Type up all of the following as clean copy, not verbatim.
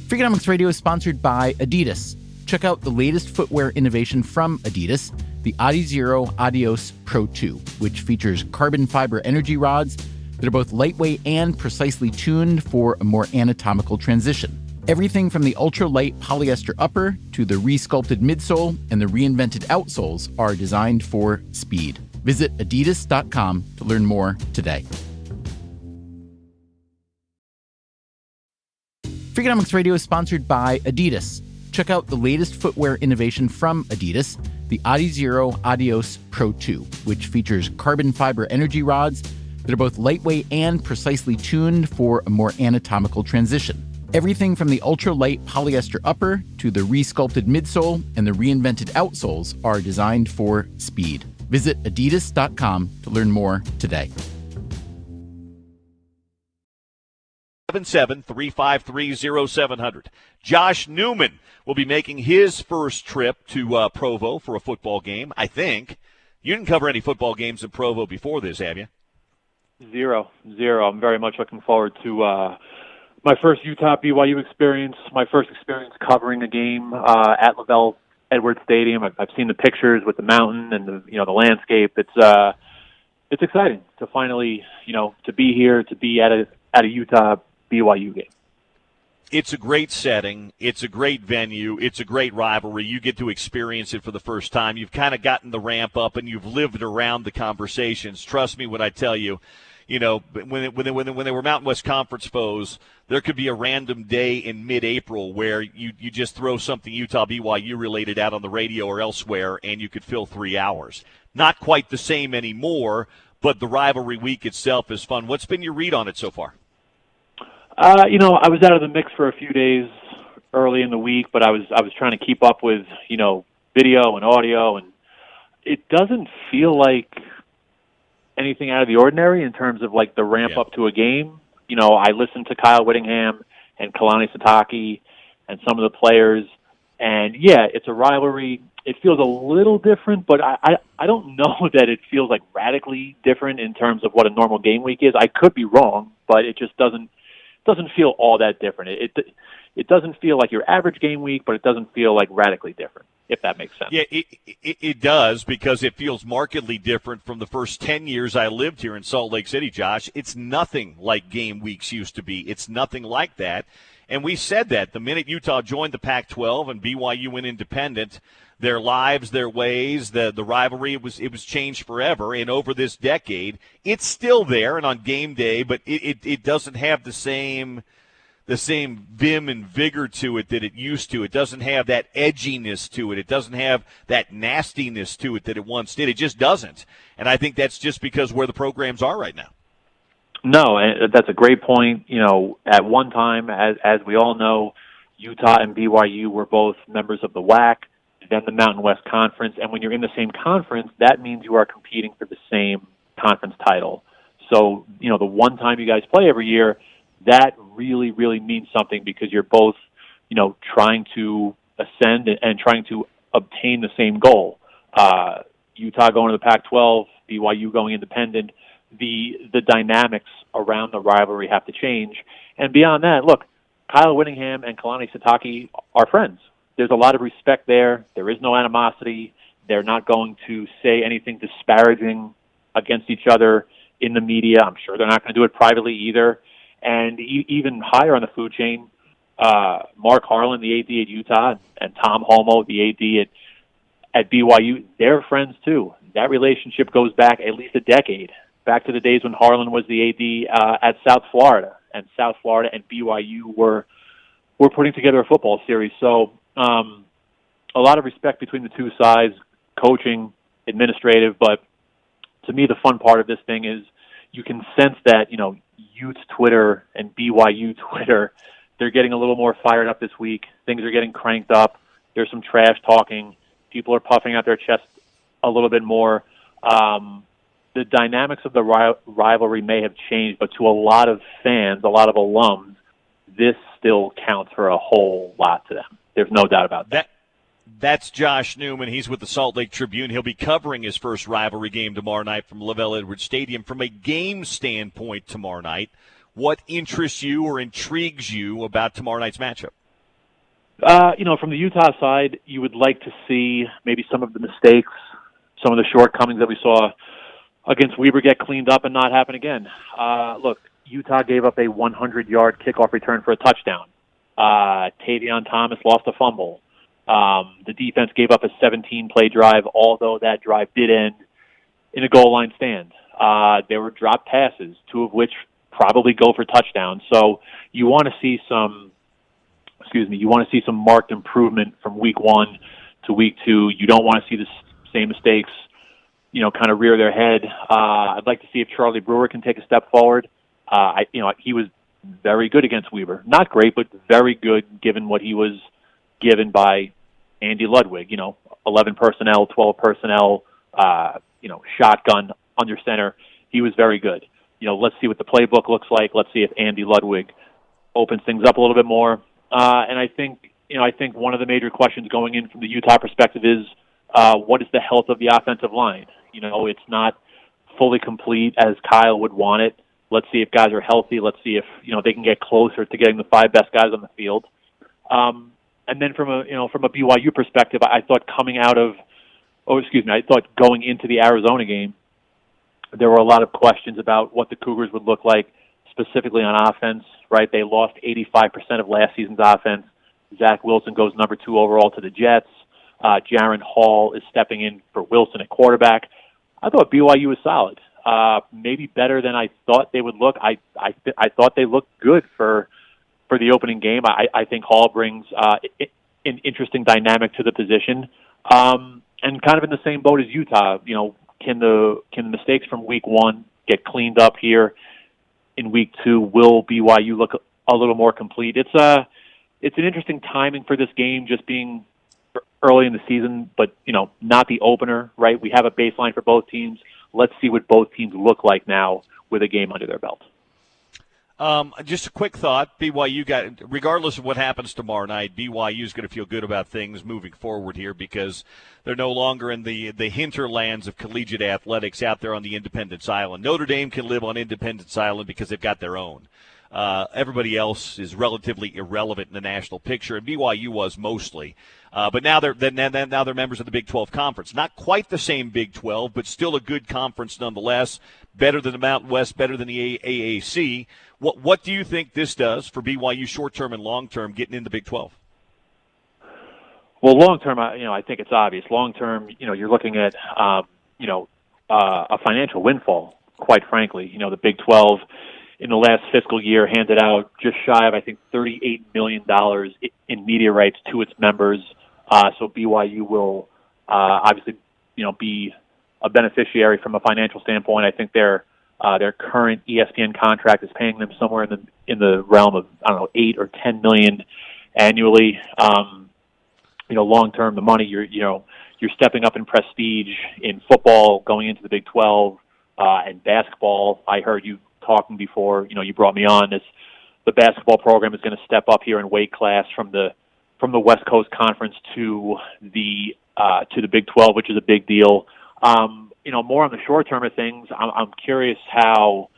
Freakonomics Radio is sponsored by Adidas. Check out the latest footwear innovation from Adidas, the Adizero Adios Pro 2, which features carbon fiber energy rods that are both lightweight and precisely tuned for a more anatomical transition. Everything from the ultra-light polyester upper to the re-sculpted midsole and the reinvented outsoles are designed for speed. Visit adidas.com to learn more today. Freakonomics Radio is sponsored by Adidas. Check out the latest footwear innovation from Adidas, the Adizero Adios Pro 2, which features carbon fiber energy rods that are both lightweight and precisely tuned for a more anatomical transition. Everything from the ultra-light polyester upper to the re-sculpted midsole and the reinvented outsoles are designed for speed. Visit adidas.com to learn more today. 773-530-0700. Josh Newman will be making his first trip to Provo for a football game, I think. You didn't cover any football games in Provo before this, have you? Zero. I'm very much looking forward to my first Utah-BYU experience, my first experience covering a game at LaVell Edwards Stadium. I've seen the pictures with the mountain and the landscape. It's exciting to finally, to be here, to be at a Utah-BYU game. It's a great setting. It's a great venue. It's a great rivalry. You get to experience it for the first time. You've kind of gotten the ramp up, and you've lived around the conversations. Trust me when I tell you, when they were Mountain West Conference foes, there could be a random day in mid-April where you just throw something Utah-BYU related out on the radio or elsewhere, and you could fill 3 hours. Not quite the same anymore, but the rivalry week itself is fun. What's been your read on it so far? I was out of the mix for a few days early in the week, but I was trying to keep up with, video and audio, and it doesn't feel like anything out of the ordinary in terms of like the ramp up to a game. I listened to Kyle Whittingham and Kalani Sitake and some of the players, and it's a rivalry. It feels a little different, but I don't know that it feels like radically different in terms of what a normal game week is. I could be wrong, but it just doesn't feel all that different. It doesn't feel like your average game week, but it doesn't feel like radically different, if that makes sense. Yeah, it does, because it feels markedly different from the first 10 years I lived here in Salt Lake City, Josh. It's nothing like game weeks used to be. It's nothing like that. And we said that the minute Utah joined the Pac-12 and BYU went independent, their lives, their ways, the rivalry, it was changed forever. And over this decade, it's still there and on game day, but it doesn't have the same vim and vigor to it that it used to. It doesn't have that edginess to it. It doesn't have that nastiness to it that it once did. It just doesn't. And I think that's just because where the programs are right now. No, and that's a great point. At one time, as we all know, Utah and BYU were both members of the WAC, then the Mountain West Conference. And when you're in the same conference, that means you are competing for the same conference title. So, the one time you guys play every year, that really, really means something because you're both, trying to ascend and trying to obtain the same goal. Utah going to the Pac-12, BYU going independent, the dynamics around the rivalry have to change. And beyond that, look, Kyle Whittingham and Kalani Sitake are friends. There's a lot of respect there. There is no animosity. They're not going to say anything disparaging against each other in the media. I'm sure they're not going to do it privately either. And even higher on the food chain, Mark Harlan, the AD at Utah, and Tom Homo, the AD at BYU, they're friends too. That relationship goes back at least a decade, back to the days when Harlan was the AD at South Florida, and South Florida and BYU were putting together a football series. So a lot of respect between the two sides, coaching, administrative, but to me the fun part of this thing is you can sense that, Utes Twitter and BYU Twitter, they're getting a little more fired up this week. Things are getting cranked up. There's some trash talking. People are puffing out their chest a little bit more. The dynamics of the rivalry may have changed, but to a lot of fans, a lot of alums, this still counts for a whole lot to them. There's no doubt about that. That's Josh Newman. He's with the Salt Lake Tribune. He'll be covering his first rivalry game tomorrow night from LaVell Edwards Stadium. From a game standpoint tomorrow night, what interests you or intrigues you about tomorrow night's matchup? From the Utah side, you would like to see maybe some of the mistakes, some of the shortcomings that we saw against Weber get cleaned up and not happen again. Look, Utah gave up a 100-yard kickoff return for a touchdown. Tavion Thomas lost a fumble. The defense gave up a 17-play drive, although that drive did end in a goal line stand. There were dropped passes, 2 of which probably go for touchdowns. So you want to see some marked improvement from week 1 to week 2. You don't want to see the same mistakes, kind of rear their head. I'd like to see if Charlie Brewer can take a step forward. He was very good against Weber. Not great, but very good given what he was given by Andy Ludwig. 11 personnel, 12 personnel, shotgun under center. He was very good. Let's see what the playbook looks like. Let's see if Andy Ludwig opens things up a little bit more. And I think one of the major questions going in from the Utah perspective is what is the health of the offensive line? It's not fully complete as Kyle would want it. Let's see if guys are healthy. Let's see if they can get closer to getting the 5 best guys on the field. And then from a BYU perspective, I thought going into the Arizona game, there were a lot of questions about what the Cougars would look like, specifically on offense, right? They lost 85% of last season's offense. Zach Wilson goes number 2 overall to the Jets. Jaron Hall is stepping in for Wilson at quarterback. I thought BYU was solid, maybe better than I thought they would look. I thought they looked good for the opening game. I think Hall brings an interesting dynamic to the position, and kind of in the same boat as Utah. Can the mistakes from week 1 get cleaned up here in week 2? Will BYU look a little more complete? It's an interesting timing for this game, just being early in the season, but not the opener, right? We have a baseline for both teams. Let's see what both teams look like now with a game under their belt. Just a quick thought. BYU regardless of what happens tomorrow night, BYU is going to feel good about things moving forward here because they're no longer in the hinterlands of collegiate athletics out there on the Independence Island. Notre Dame can live on Independence Island because they've got their own. Everybody else is relatively irrelevant in the national picture, and BYU was mostly. But now they're members of the Big 12 Conference. Not quite the same Big 12, but still a good conference nonetheless. Better than the Mountain West, better than the AAC. What do you think this does for BYU short-term and long-term getting into Big 12? Well, long-term, I think it's obvious. Long-term, you're looking at, a financial windfall, quite frankly. The Big 12 in the last fiscal year handed out just shy of, I think, $38 million in media rights to its members. So BYU will obviously, be a beneficiary from a financial standpoint. I think their current ESPN contract is paying them somewhere in the realm of, $8 or $10 million annually. Long term, the money you're stepping up in prestige in football, going into the Big 12, and basketball. I heard you talking before. You brought me on. The basketball program is going to step up here in weight class from the West Coast Conference to the Big 12, which is a big deal. More on the short term of things, I'm curious how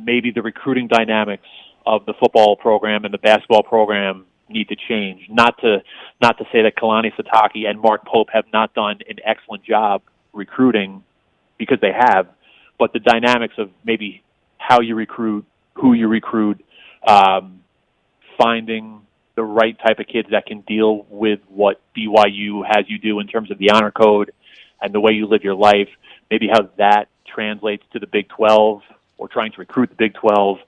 maybe the recruiting dynamics of the football program and the basketball program need to change. Not to say that Kalani Sitake and Mark Pope have not done an excellent job recruiting, because they have, but the dynamics of maybe how you recruit, who you recruit, finding the right type of kids that can deal with what BYU has you do in terms of the honor code and the way you live your life, maybe how that translates to the Big 12 or trying to recruit the Big 12.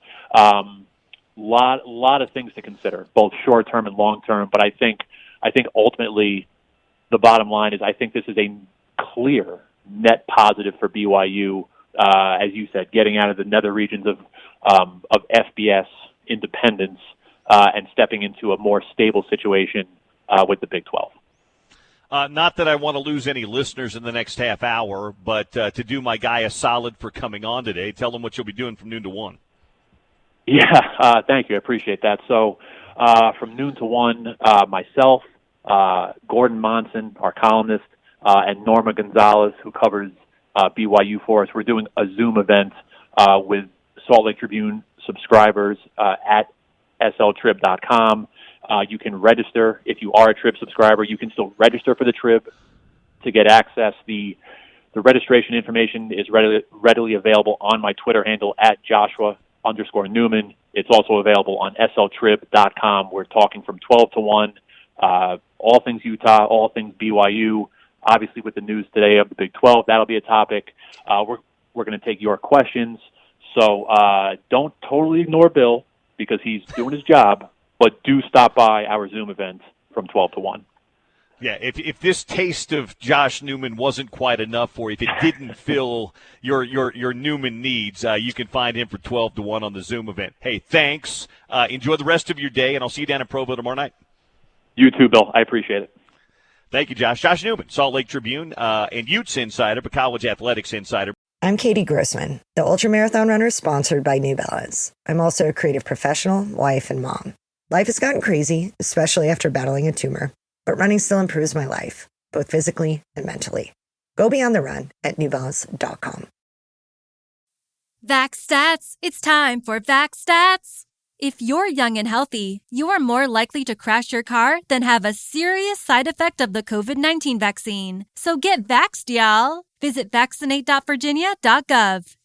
Lot of things to consider, both short-term and long-term, but I think ultimately the bottom line is I think this is a clear net positive for BYU, as you said, getting out of the nether regions of FBS independence and stepping into a more stable situation with the Big 12. Not that I want to lose any listeners in the next half hour, but to do my guy a solid for coming on today, tell him what you'll be doing from noon to 1. Yeah, thank you. I appreciate that. So from noon to 1, myself, Gordon Monson, our columnist, and Norma Gonzalez, who covers BYU for us, we're doing a Zoom event with Salt Lake Tribune subscribers at sltrib.com. You can register. If you are a Trib subscriber, you can still register for the Trib to get access. The registration information is readily available on my Twitter handle at Joshua_Newman. It's also available on sltrib.com. We're talking from 12 to 1, all things Utah, all things BYU. Obviously, with the news today of the Big 12, that'll be a topic. We're going to take your questions. So don't totally ignore Bill because he's doing his job, but do stop by our Zoom event from 12 to 1. Yeah, if this taste of Josh Newman wasn't quite enough for you, if it didn't fill your Newman needs, you can find him for 12 to 1 on the Zoom event. Hey, thanks. Enjoy the rest of your day, and I'll see you down in Provo tomorrow night. You too, Bill. I appreciate it. Thank you, Josh. Josh Newman, Salt Lake Tribune and Utes insider, but college athletics insider. I'm Katie Grossman, the ultramarathon runner sponsored by New Balance. I'm also a creative professional, wife, and mom. Life has gotten crazy, especially after battling a tumor. But running still improves my life, both physically and mentally. Go beyond the run at newbalance.com. Vax Stats. It's time for Vax Stats. If you're young and healthy, you are more likely to crash your car than have a serious side effect of the COVID-19 vaccine. So get vaxxed, y'all. Visit vaccinate.virginia.gov.